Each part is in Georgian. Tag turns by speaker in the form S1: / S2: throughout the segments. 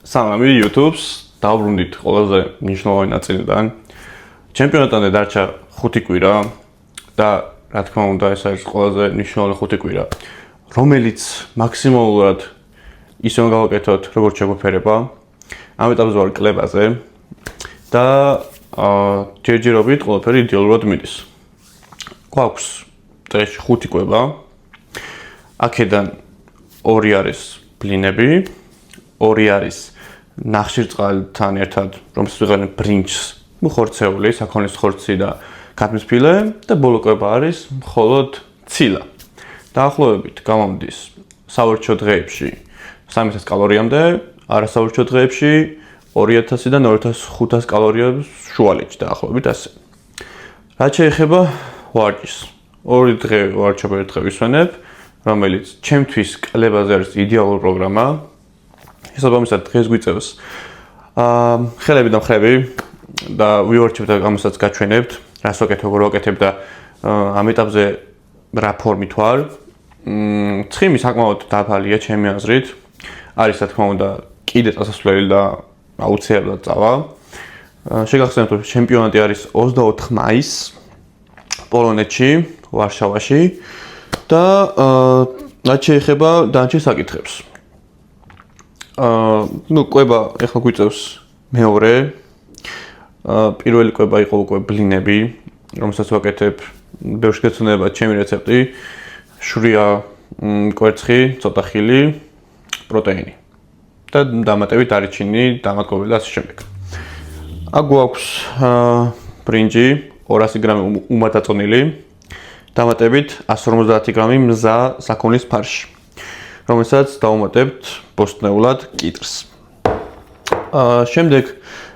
S1: სალამი YouTube-ს, დავბრუნდით ყველაზე მნიშვნელოვანი ნაწილიდან. ჩემპიონატამდე დარჩა 5 კვირა და რა თქმა უნდა ეს არის ყველაზე მნიშვნელოვანი 5 კვირა, რომელიც მაქსიმალურად ისე უნდა გავაკეთოთ, როგორც შეგვეფერება. ამ ეტაპზე ვარ კლებაზე და ჯერჯერობით ყველაფერი იდეალურად მიდის. გვაქვს დღეში 5 კვება. აქედან 2 არის ბლინები, 2 არის ნახშირწყალთან ერთად, რომელსაც ვიღებენ ბრინჯს, ხორცეული, საქონლის ხორცი და ქათმის ფილე და ბოლო კვება არის მხოლოდ ცილა. დაახლოებით გამომდის სავარჯიშო დღეებში 3000 კალორიამდე, არასავარჯიშო დღეებში 2000-დან 2500 კალორიებს შუალედში დაახლოებით ასე. რაც შეეხება ვარჯიშს, 2 დღე ვარჯიშობ, 1 დღე ვისვენებ, რომელიც ჩემთვის კლებაზე არის იდეალური პროგრამა. შესაბამისად დღეს გვიწევს ხელები და მხრები და ვივარჯიშებთ და ამასაც გაჩვენებთ, რას ვაკეთებ, როგორ ვაკეთებ და ამ ეტაპზე რა ფორმით ვარ. ცხიმი საკმაოდ დაბალია ჩემი აზრით. არის რა თქმა უნდა კიდე წასასვლელი და აუცილებლად წავა. შეგახსენებთ, რომ ჩემპიონატი არის 24 მაისს პოლონეთში, ვარშავაში და რაც შეეხება დანარჩენ საკითხებს. კვება ეხლა გვიწევს მეორე. პირველი კვება იყო უკვე ბლინები, რომელსაც ვაკეთებ, ბევრს გეცნობათ ჩემი რეცეპტი, შვრია კვერცხი, ცოტა ხილი, პროტეინი და დამატებით დარიჩინი, დამატკობილი და ასე შემდეგ. აქ გვაქვს ბრინჯი 200 გრამი უმათაწონილი, დამატებით 150 გრამი მზა საქონლის ფარში, რომელსაც დავუმატებთ ბოსტნეულად კიტრს. შემდეგ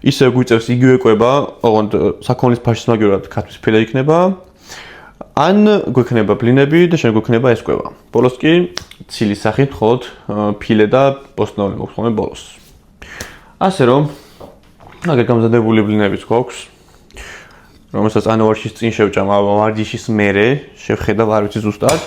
S1: ისე გვიწევს იგივე კვება, ოღონდ საქონლის ფარშის მაგივრად ქათმის ფილე იქნება, ან გვექნება ბლინები და შემდეგ გვექნება ეს კვება. ბოლოს კი ცილის სახით მხოლოდ ფილე და ბოსტნეული მოგხსოვენ ბოლოს. ასე რომ, აგერ გამზადებული ბლინებიც გვაქვს, რომელსაც ან ვარჯიშის წინ შევჭამ, ვარჯიშის მერე შევხედავ, არ ვიცი ზუსტად.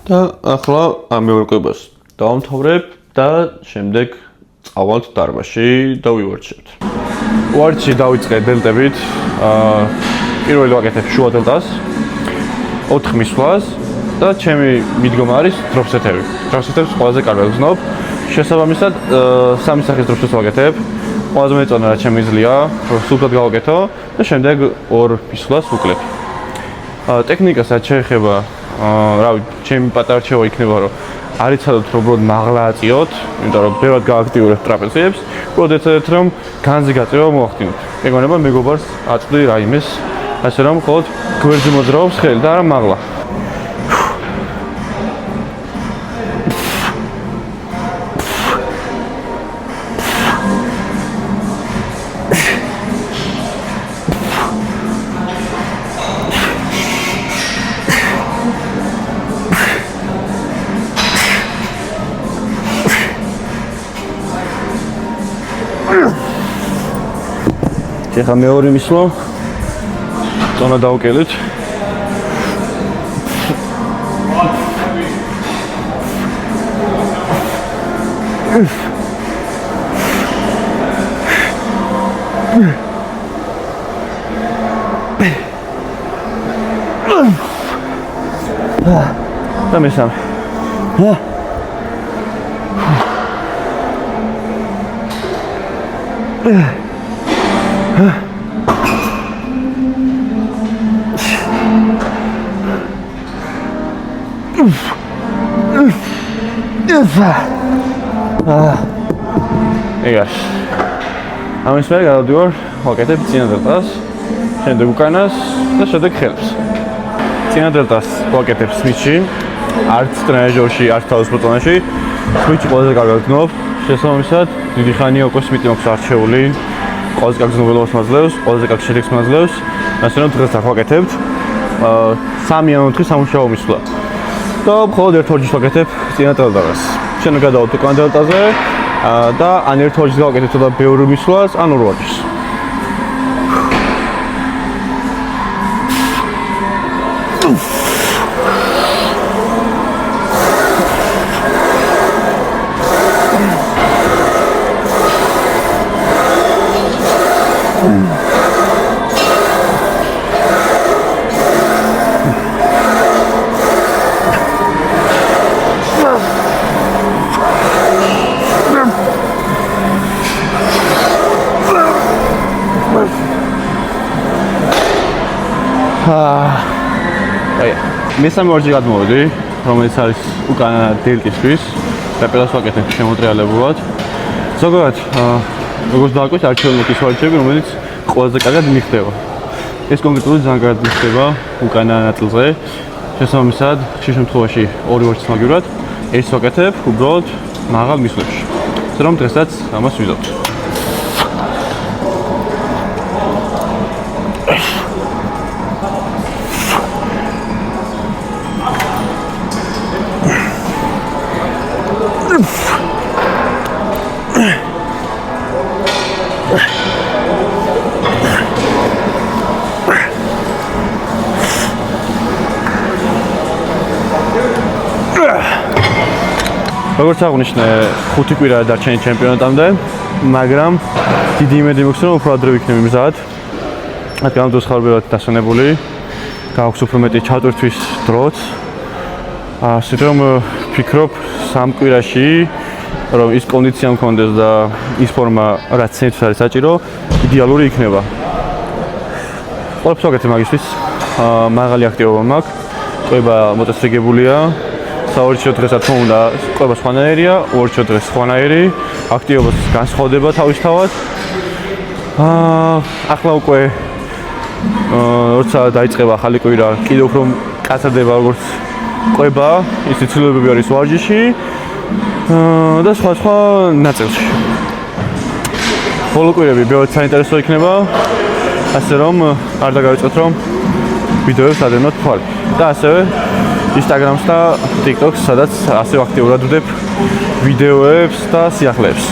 S1: და ახლა ამ მეორე კვებას დავამთავრებ და შემდეგ წავალთ დარბაზში და ვივარჯიშებთ. ვარჯიში დავიწყე დელტებით. პირველი ვაკეთებ შუა დელტას, 4 მისვლას და ჩემი მიდგომა არის დროპსეტები. დროპსეტებს ყველაზე კარგად ვგზნობ. შესაბამისად, 3 სახის დროპსეტს ვაკეთებ. ყველაზე მეწონა რაც შემიძლია, სულთან გავაკეთო და შემდეგ 2 მისვლას ვუკლებ. ტექნიკას რაც შეეხება, რავი, ჩემი პატარა რჩევა იქნება, რომ არ იცადოთ რომ უბრალოდ მაღლა აწიოთ, იმიტომ რომ ბევრად გააქტიურებთ ტრაპეციებს, უბრალოდ ეცადეთ რომ განზე გაწევა მოახდინოთ. ეგონება მეგობარს აწვდი რაიმეს, ასე რომ მხოლოდ გვერდზე მოძრაობს ხელი და არა მაღლა. ეხლა მეორე მისვლა წონა დავკელით. და მესამე. ეგარ. ამის მერე გადავდივარ, ვაკეთებ წინა დელტას, შემდეგ უკანას და შემდეგ ხელს. წინა დელტას ვაკეთებ სმიჩში, არც ტრენაჟორში, არც თავისუფლობაში. სმიჩი ყველაზე კარგად ვგზნობ. შესაბამისად, დიდი ხანია უკვე სმიჩი მაქვს არჩეული. ყველაზე კარგ გზნობელობას მაძლევს, ყველაზე კარგ შედეგს მაძლევს. ასე რომ დღეს ვაკეთებთ 3 ან 4 სამუშაო მისვლა. და მხოლოდ ერთ ვარჯიშს ვაკეთებ წინა დელტას. შემდეგ გადავთ უკან დელტაზე და ან ერთ ვარჯიშს გავაკეთებ ცოტა ბევრი მისვლას, ან 2 ვარჯიშს. აი, მესამე ვარჯი გადმოვედი, რომელიც არის უკანა დელტისთვის და პედალს ვაკეთებ შემოტრიალებულად. ზოგადად, როგორც დააკვეთ, არჩევნო ის ვარჯები, რომელიც ყველაზე კარგად მიხდება. ეს კონკრეტულად ძალიან კარგად მიხდება უკანა ნაწილზე. შესაბამისად, ხშირ შემთხვევაში ორი ვარჯის მაგივრად ერთს ვაკეთებ უბრალოდ მაღალ მისვლებში. ასე რომ დღესაც ამას ვიზავთ. როგორც აღნიშნე, 5 კვირაა დარჩენილი ჩემპიონატამდე, მაგრამ დიდი იმედი მაქვს, რომ უფრო ადრე ვიქნები მზად. რადგან ამ დროს ხარ ბევრად დასვენებული, გააქვს უფრო მეტი ჩატვირთვის დროც. ასე რომ ვფიქრობ, 3 კვირაში, რომ ის კონდიცია მქონდეს და ის ფორმა, რაც ცენთვის არის საჭირო, იდეალური იქნება. ყველაფერს ვაკეთებ მაგისთვის, მაღალი აქტივობა მაქვს, კვება მოწესრიგებულია. საორჩიო დღეს რა თქმა უნდა, კვება სხვანაირია, უორჩიო დღეს სხვანაირი, აქტივობა განსხვავდება თავისთავად. ახლა უკვე როცა დაიწყება ახალი კვირა, კიდევ უფრო კაცადება როგორც კვება, ის ცვლილებები არის ვარჯიში და სხვა ნაწილში. ბოლო კვირები ბევრად საინტერესო იქნება, ასე რომ არ დაგავიწყოთ, რომ ვიდეოებს ადევნოთ თვალით და ასევე Instagram-ს და TikTok-ს, სადაც ასევე აქტიურად ვდებ ვიდეოებს და სიახლეებს.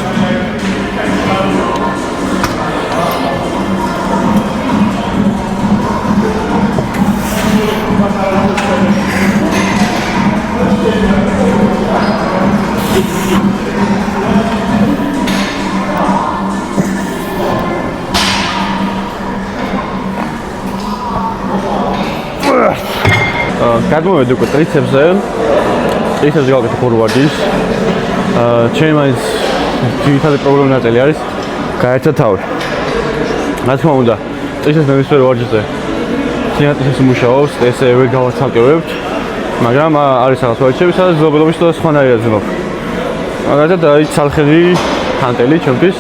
S1: გადმოვედი უკვე ტრიცეპსზე. ტრიცეპსზე გავაკეთე ორი ვარჯიშს. ჩემი მაინც ძირითადი პრობლემა ნაწილი არის გაერთო თავი. რა თქმა უნდა, ტრიცეპს ნებისმიერ ვარჯიშზე ძირითადად ტრიცეპსი მუშაობს, ესე ვერ გავაცალკევებთ, მაგრამ არის რაღაც ვარჯიშები, სადაც ზოგადად და სხვანაირად ზნობ. მაგალითად, აი ცალხედი ჰანტელი ჩემთვის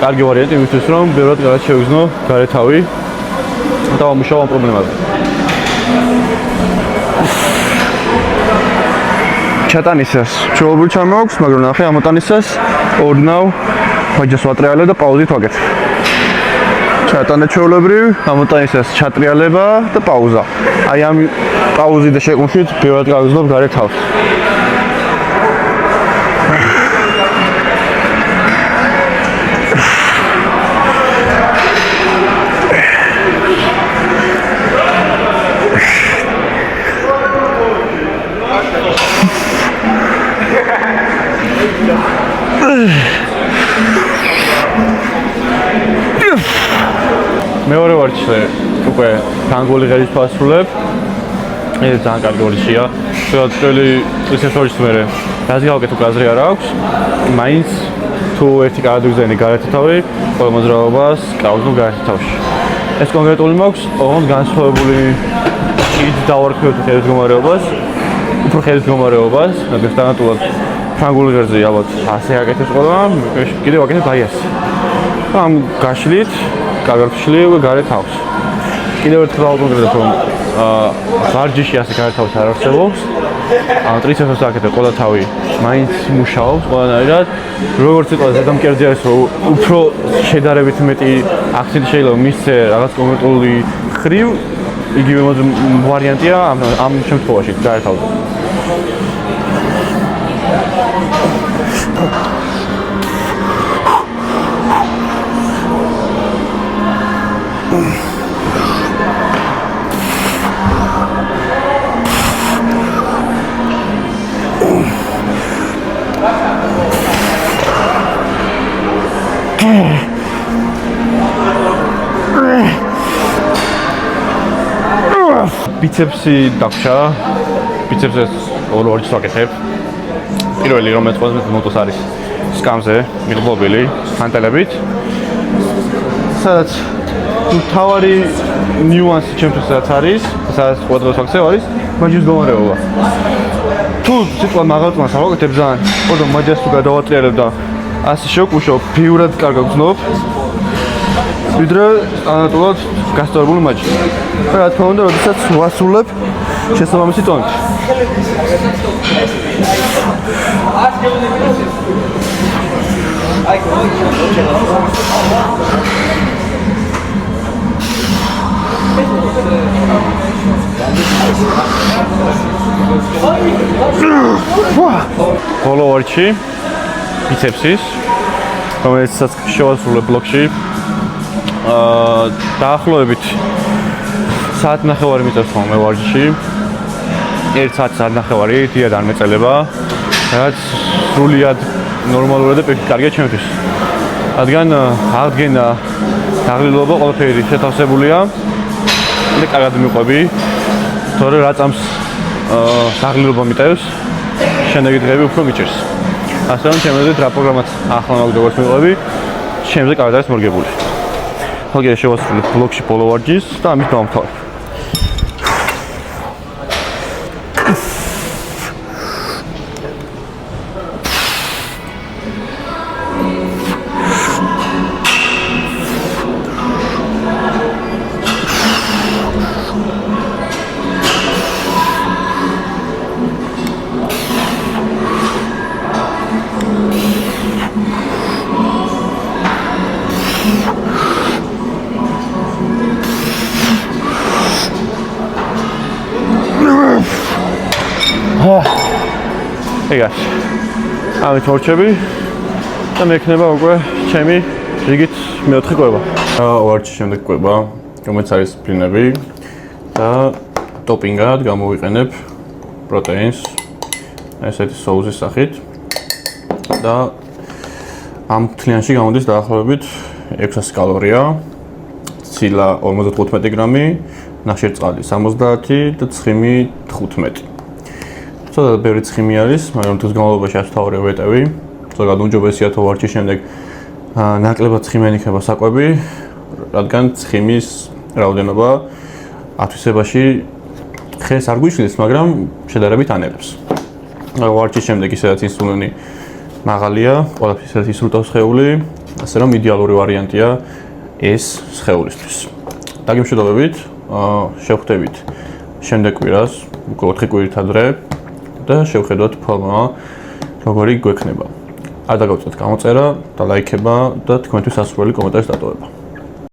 S1: კარგი ვარიანტი იმისთვის, რომ ბევრად კარგად შევიგზნო გარე თავი და ვამუშაო ამ პრობლემაზე. ჩატანისას ჩვეულებრივ ჩამოაქვს, მაგრამ ნახე ამოტანისას ოდნავ ვაჯას ვატრიალებ და პაუზით ვაკეთებ. ჩატანე ჩვეულებრივ, ამოტანისას ჩატრიალება და პაუზა. აი ამ პაუზით და შეკუმშით ბევრად გავიგზნობ გარე თავს. მეორე ვარჯიშზე უკვე განგული ღერის ფასრულებ. ეს ძალიან კარგი ვარჯიშია. პირველი ტრიცეპს ვარჯიშს მერე რაც გავაკეთე უკვე აზრი არ აქვს. მაინც თუ ერთი კარგი გზენი გარეთ თავი, ყველა მოძრაობას გავზნო გარეთ თავში. ეს კონკრეტული მაქვს, ოღონდ განსხვავებული ის დავარქვევთ ხელის მდგომარეობას, უფრო ხელის მდგომარეობას, მაგრამ სტანდარტულად ფრანგული ღერზე ალბათ ასე აკეთებს ყველა, კიდევ აკეთებ აი ასე. ამ გაშლით კარგად ვშლი გარე თავს. კიდევ ერთხელ ავუკონკრეტებ, რომ ვარჯიში ასე გარე თავს არ არსებობს. ტრიცეპს აკეთებ ყველა თავი მაინც მუშაობს ყველანაირად. როგორც იყო ზედამკერდზე არის, რომ უფრო შედარებით მეტი აქცენტი შეიძლება მისცე რაღაც კონკრეტული ხრივ, იგივე ვარიანტია ამ შემთხვევაში გარე თავზე. ბიცეპსი დაგჭა. ბიცეპსზე ორი ვარჯიშს ვაკეთებ. პირველი რომელიც ყველაზე მეტი მოტოს არის სკამზე, მიღბობილი, ჰანტელებით. სადაც თავარი ნიუანსი ჩემთვის რაც არის, სადაც ყოველდღიურ ფაქტორი არის, მაჯის მდგომარეობა. თუ სიტყვა მაღალწმას ავაკეთებ ძალიან, ხოლმე მაჯას თუ გადავატრიალებ და ასე შევკუშო, ბევრად კარგად გრძნობ. ვიდრე სტანდარტულად გასწორებული მაჯი. რა თქმა უნდა, როდესაც ვასრულებ შესაბამისი ტონით. ბოლო ვარჯი ბიცეპსის, რომელიც შევასრულე ბლოკში. დაახლოებით საათნახევარი მიწევს ხოლმე ვარჯიში. 1 საათნახევარი დიდად არ მეწელება, რაც სრულიად ნორმალურია და კარგია ჩემთვის. რადგან აღდგენა, დაღლილობა ყველაფერი შეთავსებულია და კარგად მიყვები. თორე რა წამს დაღლილობა მიტევს, შემდეგი დღეები უფრო მიჭირს. ასე რომ შემიძლია რა პროგრამაც ახლა მაგდროს მიყვები, შემზე კარგად არის მორგებული. ხოლმე შევასრულებ ბლოკში ბოლო ვარჯიშს და ამით დავამთავრებ. ეგას. ამით მორჩები და მექნება უკვე ჩემი რიგით მეოთხე კვება. ვარჯიშის შემდეგ კვება, რომელიც არის სპლინები და ტოპინგად გამოვიყენებ პროტეინს ესეთი соуსის სახით და ამ თლიანში გამოდის დაახლოებით 600 კალორია, ცილა 55 გრამი, ნახშირწყალი 70 და ცხიმი 15. ცოტა ბევრი ცხიმი არის, მაგრამ დღის განმავლობაში ასთავრია ვეტევი. ზოგადად უმჯობესია თუ ვარჯიშის შემდეგ ნაკლებად ცხიმიანი იქნება საკვები, რადგან ცხიმის რაოდენობა ათვისებაში ხეს არ გვიშლის, მაგრამ შედარებით ანელებს. ვარჯიშის შემდეგ ისედაც ინსულინი მაღალია, ყველაფერს ისრუტავს სხეული, ასე რომ იდეალური ვარიანტია ეს სხეულისთვის. დაგემშვიდობებით, შევხვდებით შემდეგ კვირას, უკვე 4 კვირით ადრე და შევხედოთ ფორმა როგორი გვექნება. არ დაგავწევთ გამოწერა და ლაიქება და თქვენთვის სასურველი კომენტარის დატოვება.